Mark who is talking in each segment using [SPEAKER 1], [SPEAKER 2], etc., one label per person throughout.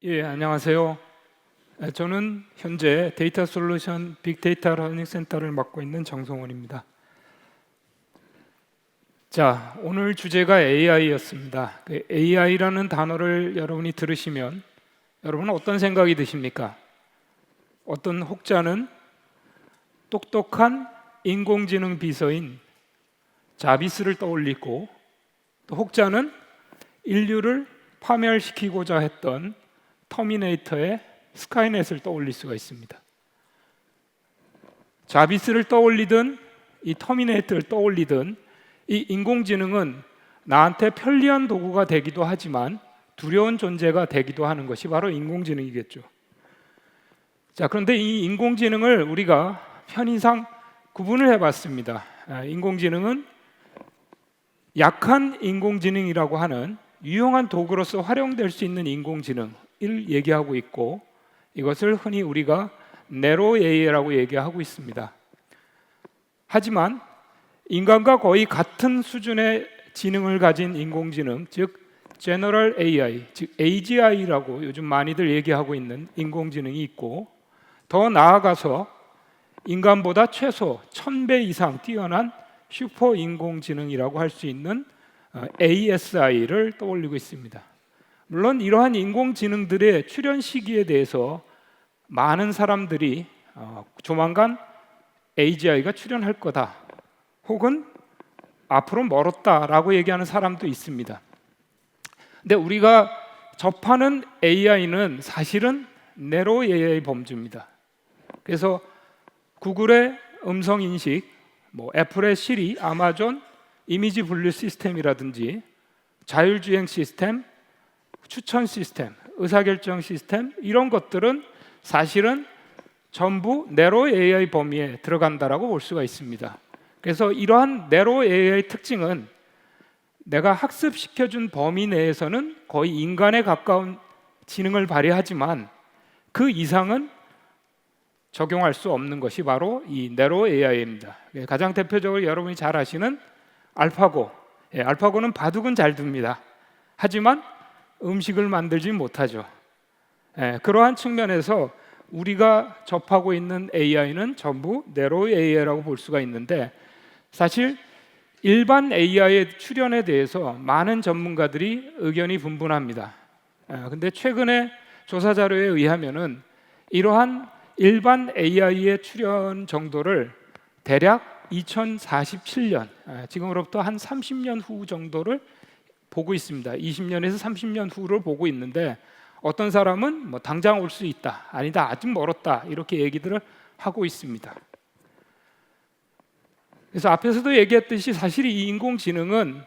[SPEAKER 1] 예, 안녕하세요. 저는 현재 데이터 솔루션 빅데이터 러닝 센터를 맡고 있는 정성원입니다. 자, 오늘 주제가 AI였습니다. AI라는 단어를 여러분이 들으시면 여러분은 어떤 생각이 드십니까? 어떤 혹자는 똑똑한 인공지능 비서인 자비스를 떠올리고, 또 혹자는 인류를 파멸시키고자 했던 터미네이터의 스카이넷을 떠올릴 수가 있습니다. 자비스를 떠올리든 이 터미네이터를 떠올리든 이 인공지능은 나한테 편리한 도구가 되기도 하지만 두려운 존재가 되기도 하는 것이 바로 인공지능이겠죠. 자, 그런데 이 인공지능을 우리가 편의상 구분을 해봤습니다. 인공지능은 약한 인공지능이라고 하는 유용한 도구로서 활용될 수 있는 인공지능을 얘기하고 있고, 이것을 흔히 우리가 내로 AI라고 얘기하고 있습니다. 하지만 인간과 거의 같은 수준의 지능을 가진 인공지능, 즉 General AI, 즉 AGI라고 요즘 많이들 얘기하고 있는 인공지능이 있고, 더 나아가서 인간보다 최소 1000배 이상 뛰어난 슈퍼 인공지능이라고 할 수 있는 ASI를 떠올리고 있습니다. 물론 이러한 인공지능들의 출현 시기에 대해서 많은 사람들이 조만간 AGI가 출현할 거다, 혹은 앞으로 멀었다라고 얘기하는 사람도 있습니다. 근데 우리가 접하는 AI는 사실은 내로 AI 범주입니다. 그래서 구글의 음성 인식, 애플의 시리, 아마존 이미지 분류 시스템이라든지 자율주행 시스템, 추천 시스템, 의사결정 시스템, 이런 것들은 사실은 전부 내로 AI 범위에 들어간다라고 볼 수가 있습니다. 그래서 이러한 내로 AI 특징은 내가 학습시켜준 범위 내에서는 거의 인간에 가까운 지능을 발휘하지만 그 이상은 적용할 수 없는 것이 바로 이 내로 AI입니다. 가장 대표적으로 여러분이 잘 아시는 알파고. 알파고는 바둑은 잘 둡니다. 하지만 음식을 만들지 못하죠. 그러한 측면에서 우리가 접하고 있는 AI는 전부 내로 AI라고 볼 수가 있는데, 사실 일반 AI의 출현에 대해서 많은 전문가들이 의견이 분분합니다. 근데 최근에 조사 자료에 의하면은 이러한 일반 AI의 출현 정도를 대략 2047년, 지금으로부터 한 30년 후 정도를 보고 있습니다. 20년에서 30년 후를 보고 있는데, 어떤 사람은 당장 올 수 있다, 아니다, 아직 멀었다, 이렇게 얘기들을 하고 있습니다. 그래서 앞에서도 얘기했듯이 사실 이 인공지능은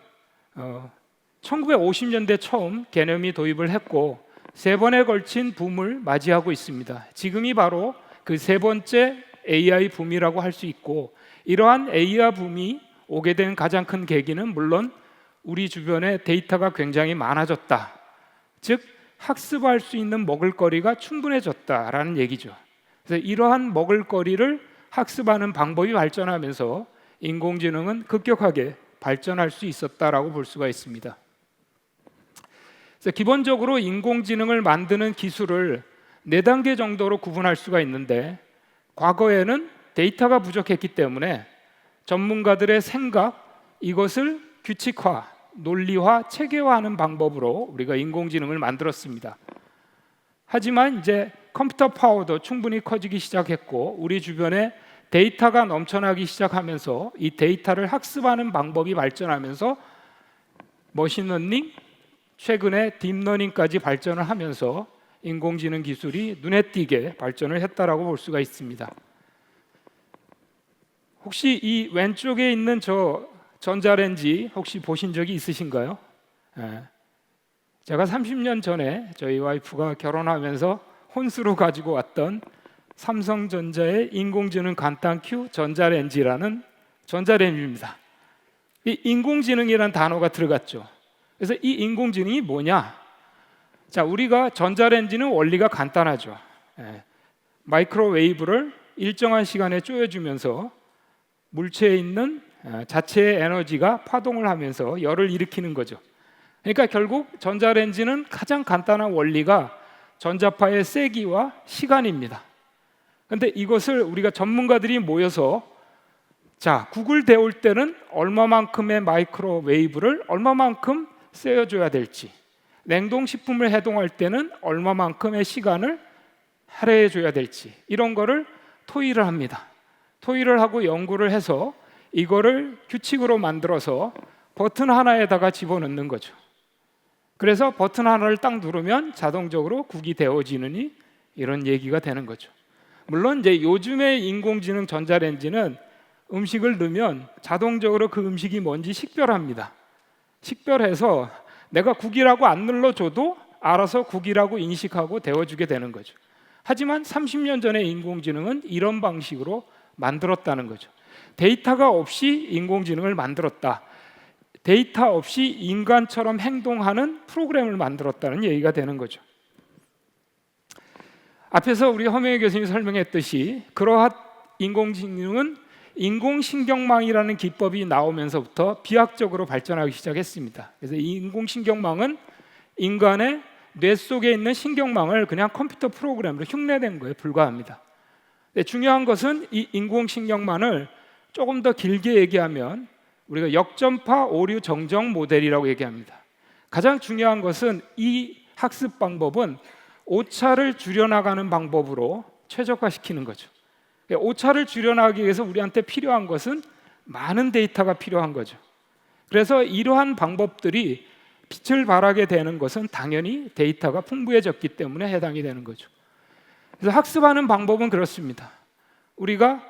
[SPEAKER 1] 1950년대 처음 개념이 도입을 했고 3번에 걸친 붐을 맞이하고 있습니다. 지금이 바로 그 3번째 AI 붐이라고 할 수 있고, 이러한 AI 붐이 오게 된 가장 큰 계기는 물론 우리 주변에 데이터가 굉장히 많아졌다, 즉 학습할 수 있는 먹을거리가 충분해졌다라는 얘기죠. 그래서 이러한 먹을거리를 학습하는 방법이 발전하면서 인공지능은 급격하게 발전할 수 있었다라고 볼 수가 있습니다. 그래서 기본적으로 인공지능을 만드는 기술을 4단계 정도로 구분할 수가 있는데, 과거에는 데이터가 부족했기 때문에 전문가들의 생각, 이것을 규칙화, 논리화, 체계화하는 방법으로 우리가 인공지능을 만들었습니다. 하지만 이제 컴퓨터 파워도 충분히 커지기 시작했고, 우리 주변에 데이터가 넘쳐나기 시작하면서 이 데이터를 학습하는 방법이 발전하면서 머신러닝, 최근에 딥러닝까지 발전을 하면서 인공지능 기술이 눈에 띄게 발전을 했다라고 볼 수가 있습니다. 혹시 이 왼쪽에 있는 저 전자레인지 혹시 보신 적이 있으신가요? 제가 30년 전에 저희 와이프가 결혼하면서 혼수로 가지고 왔던 삼성전자의 인공지능 간단 Q 전자레인지라는 전자레인지입니다. 이 인공지능이라는 단어가 들어갔죠. 그래서 이 인공지능이 뭐냐? 자, 우리가 전자레인지는 원리가 간단하죠. 마이크로웨이브를 일정한 시간에 쪼여주면서 물체에 있는 자체의 에너지가 파동을 하면서 열을 일으키는 거죠. 그러니까 결국 전자레인지는 가장 간단한 원리가 전자파의 세기와 시간입니다. 그런데 이것을 우리가 전문가들이 모여서 자, 국을 데울 때는 얼마만큼의 마이크로웨이브를 얼마만큼 쐬어줘야 될지, 냉동식품을 해동할 때는 얼마만큼의 시간을 할애해줘야 될지, 이런 거를 토의를 합니다. 토의를 하고 연구를 해서 이거를 규칙으로 만들어서 버튼 하나에다가 집어넣는 거죠. 그래서 버튼 하나를 딱 누르면 자동적으로 국이 데워지느니 이런 얘기가 되는 거죠. 물론 이제 요즘의 인공지능 전자레인지는 음식을 넣으면 자동적으로 그 음식이 뭔지 식별합니다. 식별해서 내가 국이라고 안 눌러줘도 알아서 국이라고 인식하고 데워주게 되는 거죠. 하지만 30년 전의 인공지능은 이런 방식으로 만들었다는 거죠. 데이터가 없이 인공지능을 만들었다. 데이터 없이 인간처럼 행동하는 프로그램을 만들었다는 얘기가 되는 거죠. 앞에서 우리 허명희 교수님이 설명했듯이 그러한 인공지능은 인공신경망이라는 기법이 나오면서부터 비약적으로 발전하기 시작했습니다. 그래서 이 인공신경망은 인간의 뇌 속에 있는 신경망을 그냥 컴퓨터 프로그램으로 흉내낸 거에 불과합니다. 중요한 것은 이 인공신경망을 조금 더 길게 얘기하면 우리가 역전파 오류 정정 모델이라고 얘기합니다. 가장 중요한 것은 이 학습 방법은 오차를 줄여나가는 방법으로 최적화시키는 거죠. 오차를 줄여나가기 위해서 우리한테 필요한 것은 많은 데이터가 필요한 거죠. 그래서 이러한 방법들이 빛을 발하게 되는 것은 당연히 데이터가 풍부해졌기 때문에 해당이 되는 거죠. 그래서 학습하는 방법은 그렇습니다. 우리가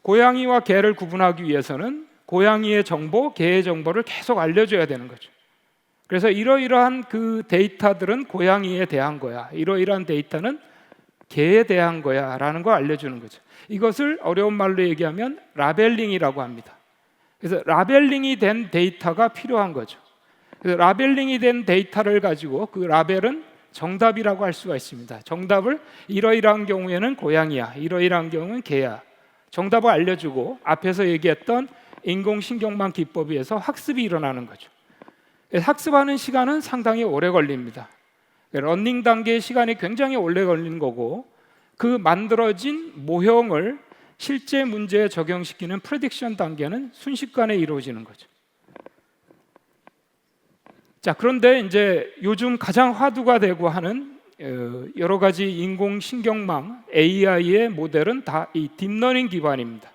[SPEAKER 1] 고양이와 개를 구분하기 위해서는 고양이의 정보, 개의 정보를 계속 알려줘야 되는 거죠. 그래서 이러이러한 그 데이터들은 고양이에 대한 거야, 이러이러한 데이터는 개에 대한 거야 라는 걸 알려주는 거죠. 이것을 어려운 말로 얘기하면 라벨링이라고 합니다. 그래서 라벨링이 된 데이터가 필요한 거죠. 그래서 라벨링이 된 데이터를 가지고 그 라벨은 정답이라고 할 수가 있습니다. 정답을 이러이러한 경우에는 고양이야, 이러이러한 경우는 개야, 정답을 알려주고 앞에서 얘기했던 인공신경망 기법에 의해서 학습이 일어나는 거죠. 학습하는 시간은 상당히 오래 걸립니다. 러닝 단계의 시간이 굉장히 오래 걸리는 거고, 그 만들어진 모형을 실제 문제에 적용시키는 프레딕션 단계는 순식간에 이루어지는 거죠. 자, 그런데 이제 요즘 가장 화두가 되고 하는 여러 가지 인공신경망 AI의 모델은 다 이 딥러닝 기반입니다.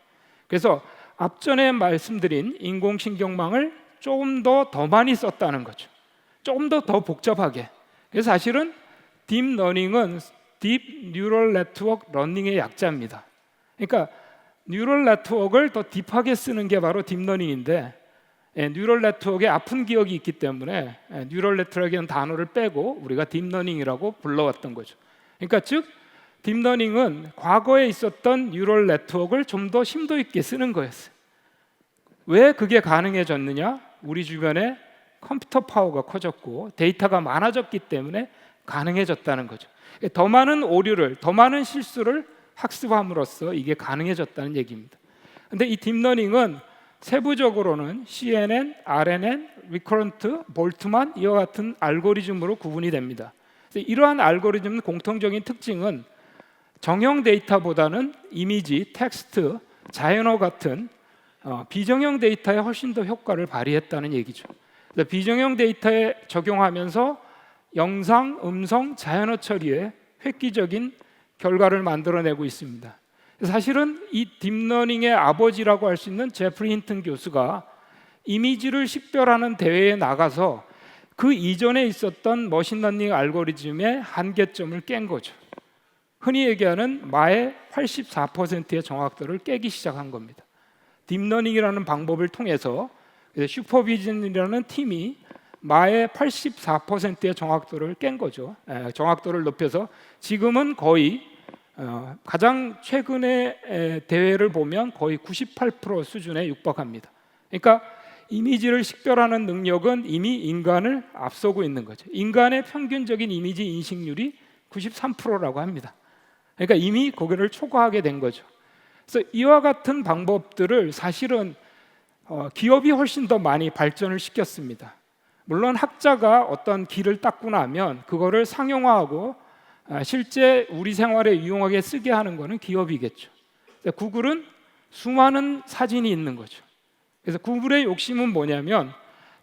[SPEAKER 1] 그래서 앞전에 말씀드린 인공신경망을 조금 더 많이 썼다는 거죠. 조금 더 복잡하게. 그래서 사실은 딥러닝은 딥 뉴럴 네트워크 러닝의 약자입니다. 그러니까 뉴럴 네트워크를 더 딥하게 쓰는 게 바로 딥러닝인데, 뉴럴 네트워크에 아픈 기억이 있기 때문에 뉴럴 네트워크라는 단어를 빼고 우리가 딥러닝이라고 불러왔던 거죠. 그러니까 즉 딥러닝은 과거에 있었던 뉴럴 네트워크를 좀 더 심도 있게 쓰는 거였어요. 왜 그게 가능해졌느냐? 우리 주변에 컴퓨터 파워가 커졌고 데이터가 많아졌기 때문에 가능해졌다는 거죠. 더 많은 오류를, 더 많은 실수를 학습함으로써 이게 가능해졌다는 얘기입니다. 그런데 이 딥러닝은 세부적으로는 CNN, RNN, 리커런트, 볼트만 이와 같은 알고리즘으로 구분이 됩니다. 이러한 알고리즘의 공통적인 특징은 정형 데이터보다는 이미지, 텍스트, 자연어 같은 비정형 데이터에 훨씬 더 효과를 발휘했다는 얘기죠. 비정형 데이터에 적용하면서 영상, 음성, 자연어 처리에 획기적인 결과를 만들어내고 있습니다. 사실은 이 딥러닝의 아버지라고 할 수 있는 제프리 힌튼 교수가 이미지를 식별하는 대회에 나가서 그 이전에 있었던 머신러닝 알고리즘의 한계점을 깬 거죠. 흔히 얘기하는 마의 84%의 정확도를 깨기 시작한 겁니다. 딥러닝이라는 방법을 통해서 슈퍼비전이라는 팀이 마의 84%의 정확도를 깬 거죠. 정확도를 높여서 지금은 거의 가장 최근의 대회를 보면 거의 98% 수준에 육박합니다. 그러니까 이미지를 식별하는 능력은 이미 인간을 앞서고 있는 거죠. 인간의 평균적인 이미지 인식률이 93%라고 합니다. 그러니까 이미 거기를 초과하게 된 거죠. 그래서 이와 같은 방법들을 사실은 기업이 훨씬 더 많이 발전을 시켰습니다. 물론 학자가 어떤 길을 닦고 나면 그거를 상용화하고 실제 우리 생활에 유용하게 쓰게 하는 것은 기업이겠죠. 구글은 수많은 사진이 있는 거죠. 그래서 구글의 욕심은 뭐냐면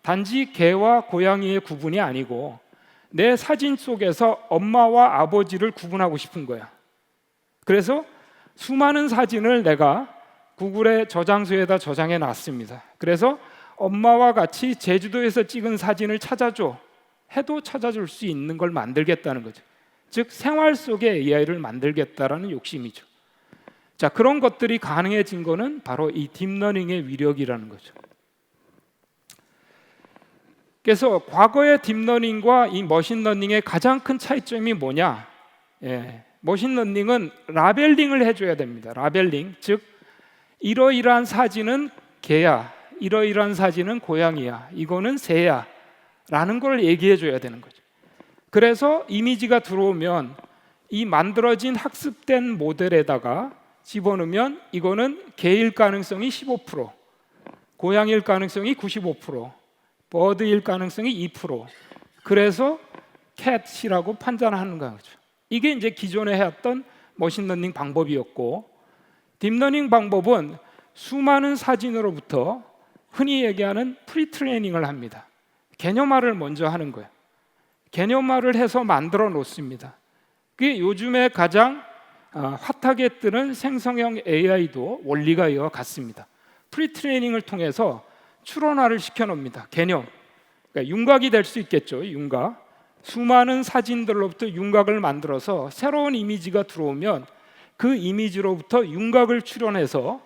[SPEAKER 1] 단지 개와 고양이의 구분이 아니고 내 사진 속에서 엄마와 아버지를 구분하고 싶은 거야. 그래서 수많은 사진을 내가 구글의 저장소에다 저장해 놨습니다. 그래서 엄마와 같이 제주도에서 찍은 사진을 찾아줘 해도 찾아줄 수 있는 걸 만들겠다는 거죠. 즉 생활 속의 AI를 만들겠다라는 욕심이죠. 자, 그런 것들이 가능해진 거는 바로 이 딥러닝의 위력이라는 거죠. 그래서 과거의 딥러닝과 이 머신러닝의 가장 큰 차이점이 뭐냐? 머신러닝은 라벨링을 해줘야 됩니다. 라벨링, 즉 이러이러한 사진은 개야, 이러이러한 사진은 고양이야, 이거는 새야 라는 걸 얘기해줘야 되는 거죠. 그래서 이미지가 들어오면 이 만들어진 학습된 모델에다가 집어넣으면 이거는 개일 가능성이 15%, 고양이일 가능성이 95%, 버드일 가능성이 2%. 그래서 캣이라고 판단하는 거죠. 이게 이제 기존에 해왔던 머신러닝 방법이었고, 딥러닝 방법은 수많은 사진으로부터 흔히 얘기하는 프리트레이닝을 합니다. 개념화를 먼저 하는 거예요. 개념화를 해서 만들어 놓습니다. 그게 요즘에 가장 핫하게 뜨는 생성형 AI도 원리가 이와 같습니다. 프리트레이닝을 통해서 추론화를 시켜놓습니다. 개념, 그러니까 윤곽이 될 수 있겠죠. 윤곽, 수많은 사진들로부터 윤곽을 만들어서 새로운 이미지가 들어오면 그 이미지로부터 윤곽을 추론해서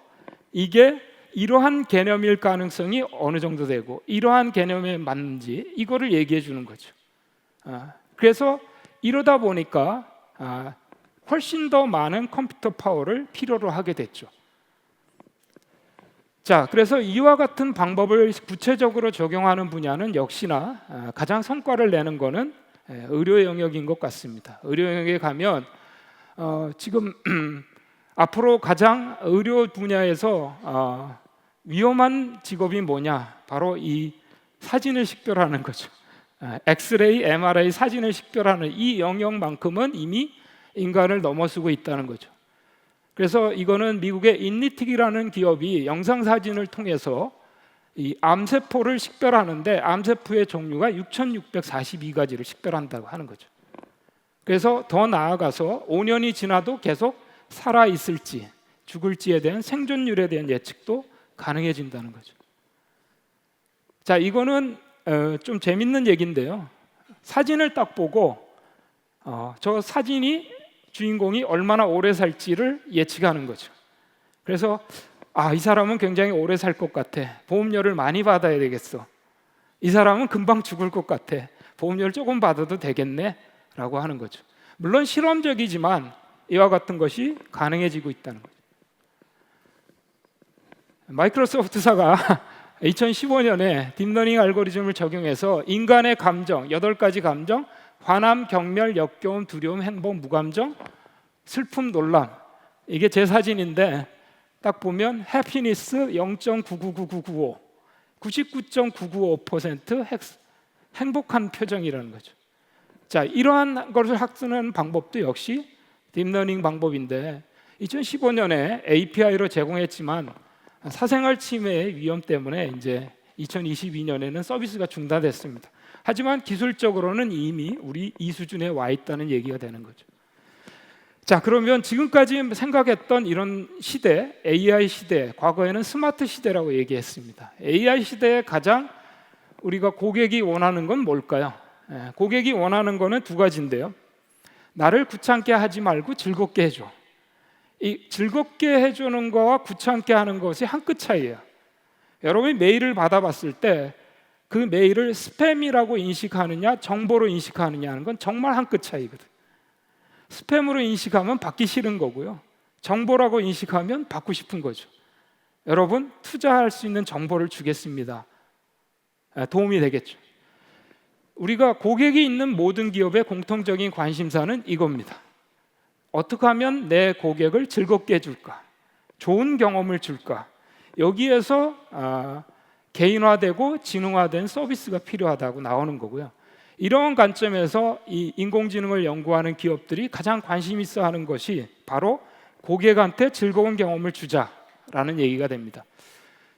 [SPEAKER 1] 이게 이러한 개념일 가능성이 어느 정도 되고 이러한 개념에 맞는지 이거를 얘기해 주는 거죠. 그래서 이러다 보니까 훨씬 더 많은 컴퓨터 파워를 필요로 하게 됐죠. 자, 그래서 이와 같은 방법을 구체적으로 적용하는 분야는 역시나 가장 성과를 내는 것은 의료 영역인 것 같습니다. 의료 영역에 가면 지금 앞으로 가장 의료 분야에서 위험한 직업이 뭐냐? 바로 이 사진을 식별하는 거죠. 엑스레이, MRI 사진을 식별하는 이 영역만큼은 이미 인간을 넘어서고 있다는 거죠. 그래서 이거는 미국의 인니틱이라는 기업이 영상 사진을 통해서 이 암세포를 식별하는데 암세포의 종류가 6,642가지를 식별한다고 하는 거죠. 그래서 더 나아가서 5년이 지나도 계속 살아 있을지 죽을지에 대한 생존율에 대한 예측도 가능해진다는 거죠. 자, 이거는 좀 재밌는 얘기인데요. 사진을 딱 보고 저 사진이 주인공이 얼마나 오래 살지를 예측하는 거죠. 그래서 이 사람은 굉장히 오래 살 것 같아. 보험료를 많이 받아야 되겠어. 이 사람은 금방 죽을 것 같아. 보험료를 조금 받아도 되겠네 라고 하는 거죠. 물론 실험적이지만 이와 같은 것이 가능해지고 있다는 거죠. 마이크로소프트사가 2015년에 딥러닝 알고리즘을 적용해서 인간의 감정, 8가지 감정, 화남, 경멸, 역겨움, 두려움, 행복, 무감정, 슬픔, 놀람, 이게 제 사진인데 딱 보면 해피니스 0.999995, 99.995% 행복한 표정이라는 거죠. 자, 이러한 것을 학습하는 방법도 역시 딥러닝 방법인데 2015년에 API로 제공했지만 사생활 침해의 위험 때문에 이제 2022년에는 서비스가 중단됐습니다. 하지만 기술적으로는 이미 우리 이 수준에 와 있다는 얘기가 되는 거죠. 자, 그러면 지금까지 생각했던 이런 시대, AI 시대, 과거에는 스마트 시대라고 얘기했습니다. AI 시대에 가장 우리가 고객이 원하는 건 뭘까요? 고객이 원하는 거는 두 가지인데요. 나를 귀찮게 하지 말고 즐겁게 해줘. 이 즐겁게 해주는 거와 귀찮게 하는 것이 한 끗 차이예요. 여러분이 메일을 받아봤을 때 그 메일을 스팸이라고 인식하느냐 정보로 인식하느냐 하는 건 정말 한 끗 차이거든. 스팸으로 인식하면 받기 싫은 거고요, 정보라고 인식하면 받고 싶은 거죠. 여러분, 투자할 수 있는 정보를 주겠습니다. 도움이 되겠죠. 우리가 고객이 있는 모든 기업의 공통적인 관심사는 이겁니다. 어떻게 하면 내 고객을 즐겁게 해줄까, 좋은 경험을 줄까. 여기에서 개인화되고 지능화된 서비스가 필요하다고 나오는 거고요. 이런 관점에서 이 인공지능을 연구하는 기업들이 가장 관심 있어 하는 것이 바로 고객한테 즐거운 경험을 주자라는 얘기가 됩니다.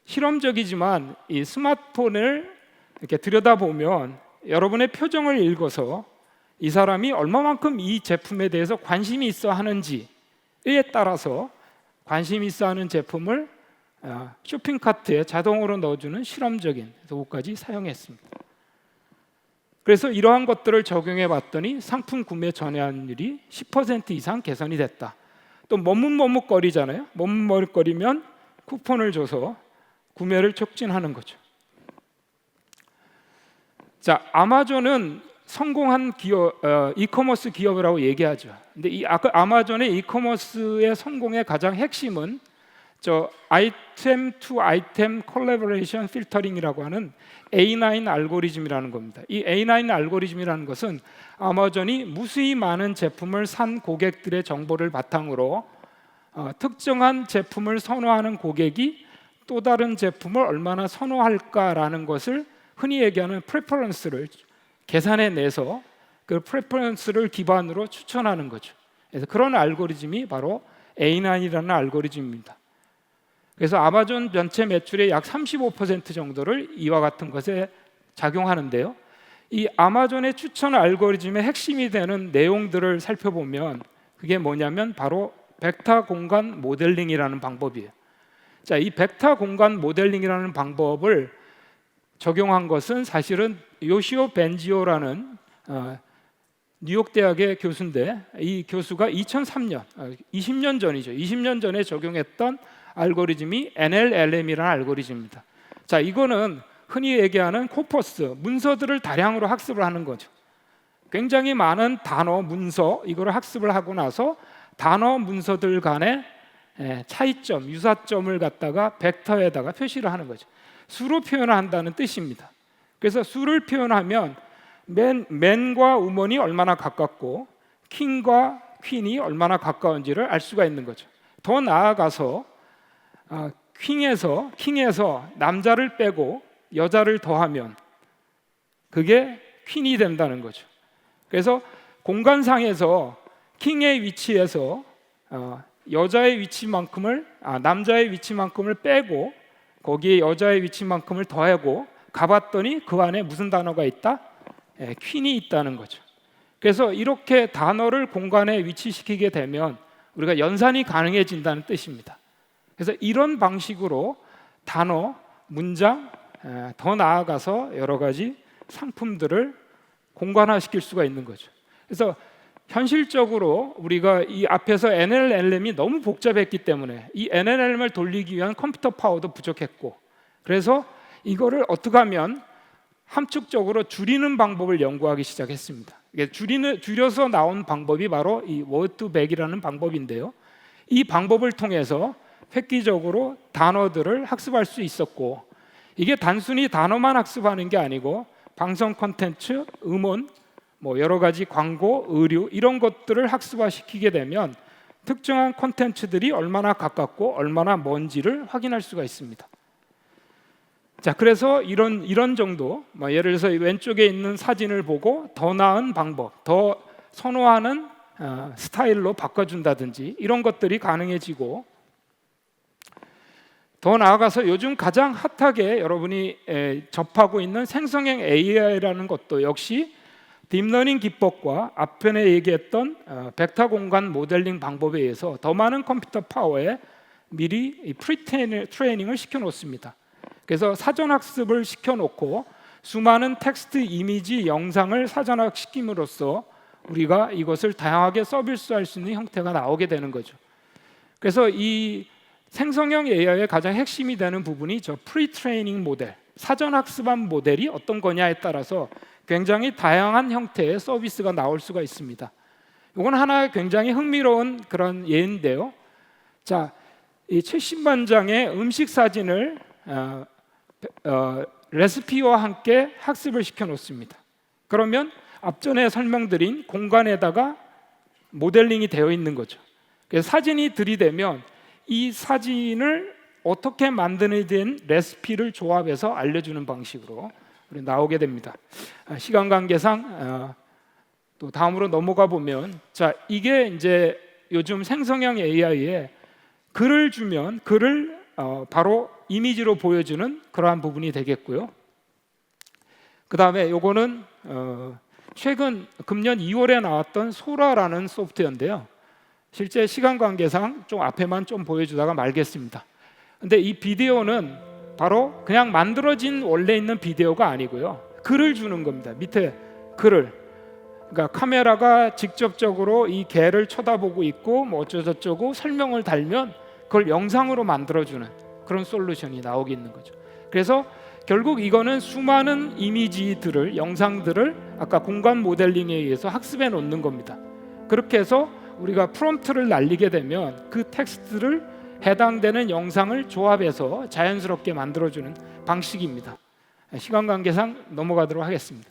[SPEAKER 1] 실험적이지만 이 스마트폰을 이렇게 들여다보면 여러분의 표정을 읽어서 이 사람이 얼마만큼 이 제품에 대해서 관심이 있어 하는지에 따라서 관심 있어 하는 제품을 쇼핑카트에 자동으로 넣어주는 실험적인 도구까지 사용했습니다. 그래서 이러한 것들을 적용해 봤더니 상품 구매 전환율이 10% 이상 개선이 됐다. 또 머뭇머뭇거리잖아요. 머뭇머뭇거리면 쿠폰을 줘서 구매를 촉진하는 거죠. 자, 아마존은 성공한 기업, 이커머스 기업이라고 얘기하죠. 근데 이 아마존의 이커머스의 성공의 가장 핵심은 저 아이템 투 아이템 콜래보레이션 필터링이라고 하는 A9 알고리즘이라는 겁니다. 이 A9 알고리즘이라는 것은 아마존이 무수히 많은 제품을 산 고객들의 정보를 바탕으로 특정한 제품을 선호하는 고객이 또 다른 제품을 얼마나 선호할까라는 것을 흔히 얘기하는 프레퍼런스를 계산해 내서 그 프레퍼런스를 기반으로 추천하는 거죠. 그래서 그런 알고리즘이 바로 A9이라는 알고리즘입니다. 그래서 아마존 전체 매출의 약 35% 정도를 이와 같은 것에 작용하는데요. 이 아마존의 추천 알고리즘의 핵심이 되는 내용들을 살펴보면 그게 뭐냐면 바로 벡터 공간 모델링이라는 방법이에요. 자, 이 벡터 공간 모델링이라는 방법을 적용한 것은 사실은 요시오 벤지오라는 뉴욕 대학의 교수인데 이 교수가 2003년, 20년 전이죠. 20년 전에 적용했던 알고리즘이 NLLM이라는 알고리즘입니다. 자, 이거는 흔히 얘기하는 코퍼스, 문서들을 다량으로 학습을 하는 거죠. 굉장히 많은 단어, 문서 이거를 학습을 하고 나서 단어, 문서들 간의 차이점, 유사점을 갖다가 벡터에다가 표시를 하는 거죠. 수로 표현한다는 뜻입니다. 그래서 수를 표현하면 맨과 우먼이 얼마나 가깝고 킹과 퀸이 얼마나 가까운지를 알 수가 있는 거죠. 더 나아가서 킹에서 남자를 빼고 여자를 더하면 그게 퀸이 된다는 거죠. 그래서 공간상에서 킹의 위치에서 여자의 위치만큼을 남자의 위치만큼을 빼고 거기에 여자의 위치만큼을 더하고 가봤더니 그 안에 무슨 단어가 있다? 퀸이 있다는 거죠. 그래서 이렇게 단어를 공간에 위치시키게 되면 우리가 연산이 가능해진다는 뜻입니다. 그래서 이런 방식으로 단어, 문장, 더 나아가서 여러 가지 상품들을 공간화시킬 수가 있는 거죠. 그래서 현실적으로 우리가 이 앞에서 NLLM이 너무 복잡했기 때문에 이 NLLM을 돌리기 위한 컴퓨터 파워도 부족했고 그래서 이거를 어떻게 하면 함축적으로 줄이는 방법을 연구하기 시작했습니다. 줄여서 나온 방법이 바로 이 워드2백이라는 방법인데요. 이 방법을 통해서 획기적으로 단어들을 학습할 수 있었고 이게 단순히 단어만 학습하는 게 아니고 방송 콘텐츠, 음원, 여러 가지 광고, 의류 이런 것들을 학습화시키게 되면 특정한 콘텐츠들이 얼마나 가깝고 얼마나 먼지를 확인할 수가 있습니다. 자, 그래서 이런 정도, 예를 들어서 왼쪽에 있는 사진을 보고 더 나은 방법, 더 선호하는 스타일로 바꿔준다든지 이런 것들이 가능해지고 더 나아가서 요즘 가장 핫하게 여러분이 접하고 있는 생성형 AI라는 것도 역시 딥러닝 기법과 앞편에 얘기했던 벡터 공간 모델링 방법에 의해서 더 많은 컴퓨터 파워에 미리 프리트레이닝을 시켜놓습니다. 그래서 사전학습을 시켜놓고 수많은 텍스트, 이미지, 영상을 사전학습시킴으로써 우리가 이것을 다양하게 서비스할 수 있는 형태가 나오게 되는 거죠. 그래서 이 생성형 AI의 가장 핵심이 되는 부분이 저 프리트레이닝 모델, 사전학습한 모델이 어떤 거냐에 따라서 굉장히 다양한 형태의 서비스가 나올 수가 있습니다. 이건 하나의 굉장히 흥미로운 그런 예인데요. 자, 이 70만 장의 음식 사진을 레시피와 함께 학습을 시켜 놓습니다. 그러면 앞전에 설명드린 공간에다가 모델링이 되어 있는 거죠. 그래서 사진이 들이대면 이 사진을 어떻게 만드는 된 레시피를 조합해서 알려주는 방식으로 나오게 됩니다. 시간 관계상 또 다음으로 넘어가 보면, 자, 이게 이제 요즘 생성형 AI에 글을 주면 글을 바로 이미지로 보여주는 그러한 부분이 되겠고요. 그 다음에 요거는 최근 금년 2월에 나왔던 소라라는 소프트웨어인데요. 실제 시간 관계상 좀 앞에만 좀 보여주다가 말겠습니다. 근데 이 비디오는 바로 그냥 만들어진 원래 있는 비디오가 아니고요, 글을 주는 겁니다. 밑에 글을, 그러니까 카메라가 직접적으로 이 개를 쳐다보고 있고 뭐 어쩌고저쩌고 설명을 달면 그걸 영상으로 만들어주는 그런 솔루션이 나오고 있는 거죠. 그래서 결국 이거는 수많은 이미지들을, 영상들을 아까 공간 모델링에 의해서 학습해 놓는 겁니다. 그렇게 해서 우리가 프롬프트를 날리게 되면 그 텍스트를 해당되는 영상을 조합해서 자연스럽게 만들어주는 방식입니다. 시간 관계상 넘어가도록 하겠습니다.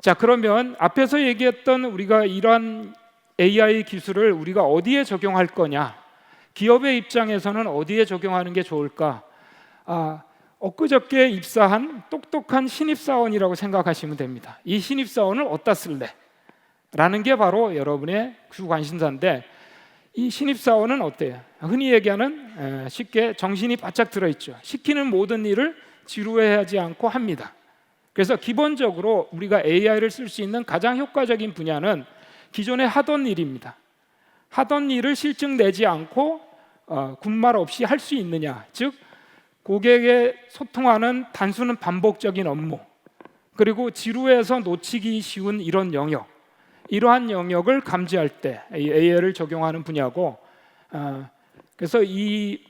[SPEAKER 1] 자, 그러면 앞에서 얘기했던 우리가 이러한 AI 기술을 우리가 어디에 적용할 거냐, 기업의 입장에서는 어디에 적용하는 게 좋을까? 엊그저께 입사한 똑똑한 신입사원이라고 생각하시면 됩니다. 이 신입사원을 어디다 쓸래? 라는 게 바로 여러분의 주 관심사인데, 이 신입사원은 어때요? 흔히 얘기하는 쉽게 정신이 바짝 들어있죠. 시키는 모든 일을 지루해하지 않고 합니다. 그래서 기본적으로 우리가 AI를 쓸 수 있는 가장 효과적인 분야는 기존에 하던 일입니다. 하던 일을 실증 내지 않고 군말 없이 할 수 있느냐, 즉 고객에 소통하는 단순한 반복적인 업무, 그리고 지루해서 놓치기 쉬운 이런 영역, 이러한 영역을 감지할 때 AI를 적용하는 분야고, 그래서 이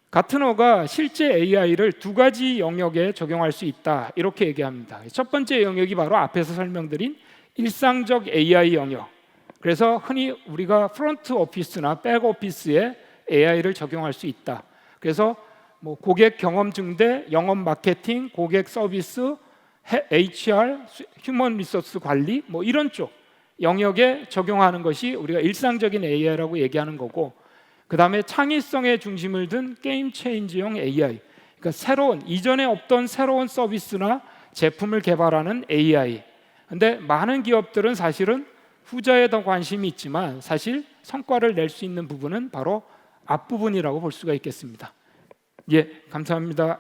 [SPEAKER 1] 가트너가 실제 AI를 두 가지 영역에 적용할 수 있다, 이렇게 얘기합니다. 첫 번째 영역이 바로 앞에서 설명드린 일상적 AI 영역, 그래서 흔히 우리가 프론트 오피스나 백 오피스에 AI를 적용할 수 있다. 그래서 뭐 고객 경험 증대, 영업 마케팅, 고객 서비스, HR, 휴먼 리소스 관리, 뭐 이런 쪽 영역에 적용하는 것이 우리가 일상적인 AI라고 얘기하는 거고, 그 다음에 창의성에 중심을 둔 게임 체인지용 AI, 그러니까 새로운, 이전에 없던 새로운 서비스나 제품을 개발하는 AI. 근데 많은 기업들은 사실은 후자에 더 관심이 있지만 사실 성과를 낼 수 있는 부분은 바로 앞부분이라고 볼 수가 있겠습니다. 예, 감사합니다.